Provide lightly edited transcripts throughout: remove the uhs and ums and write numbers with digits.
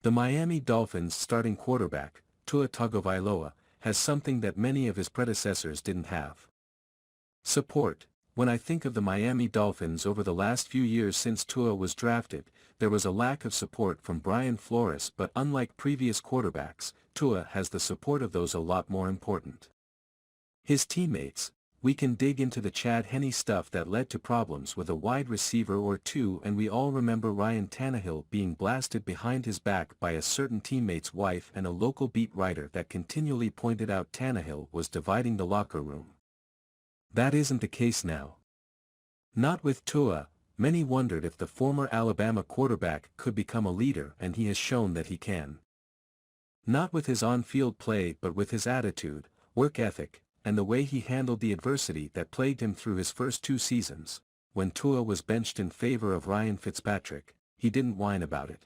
The Miami Dolphins starting quarterback, Tua Tagovailoa, has something that many of his predecessors didn't have. Support. When I think of the Miami Dolphins over the last few years since Tua was drafted, there was a lack of support from Brian Flores, but unlike previous quarterbacks, Tua has the support of those a lot more important. His teammates. We can dig into the Chad Henne stuff that led to problems with a wide receiver or two, and we all remember Ryan Tannehill being blasted behind his back by a certain teammate's wife and a local beat writer that continually pointed out Tannehill was dividing the locker room. That isn't the case now. Not with Tua. Many wondered if the former Alabama quarterback could become a leader, and he has shown that he can. Not with his on-field play, but with his attitude, work ethic, and the way he handled the adversity that plagued him through his first 2 seasons. When Tua was benched in favor of Ryan Fitzpatrick, he didn't whine about it.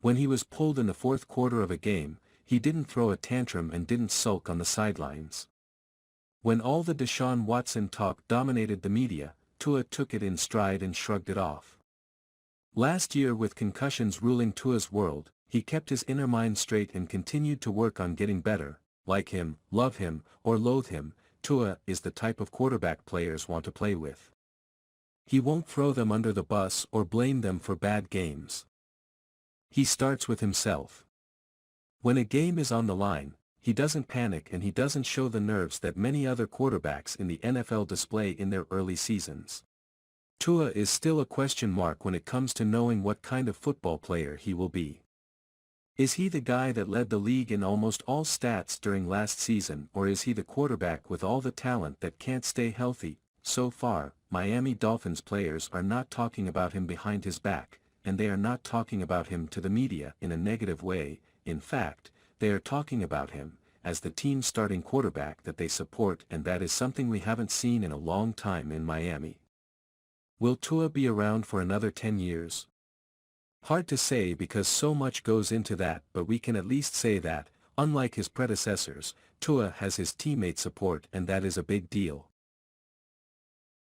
When he was pulled in the 4th quarter of a game, he didn't throw a tantrum and didn't sulk on the sidelines. When all the Deshaun Watson talk dominated the media, Tua took it in stride and shrugged it off. Last year, with concussions ruling Tua's world, he kept his inner mind straight and continued to work on getting better. Like him, love him, or loathe him, Tua is the type of quarterback players want to play with. He won't throw them under the bus or blame them for bad games. He starts with himself. When a game is on the line, he doesn't panic and he doesn't show the nerves that many other quarterbacks in the NFL display in their early seasons. Tua is still a question mark when it comes to knowing what kind of football player he will be. Is he the guy that led the league in almost all stats during last season, or is he the quarterback with all the talent that can't stay healthy? So far, Miami Dolphins players are not talking about him behind his back, and they are not talking about him to the media in a negative way. In fact, they are talking about him as the team's starting quarterback that they support, and that is something we haven't seen in a long time in Miami. Will Tua be around for another 10 years? Hard to say because so much goes into that, but we can at least say that, unlike his predecessors, Tua has his teammate support, and that is a big deal.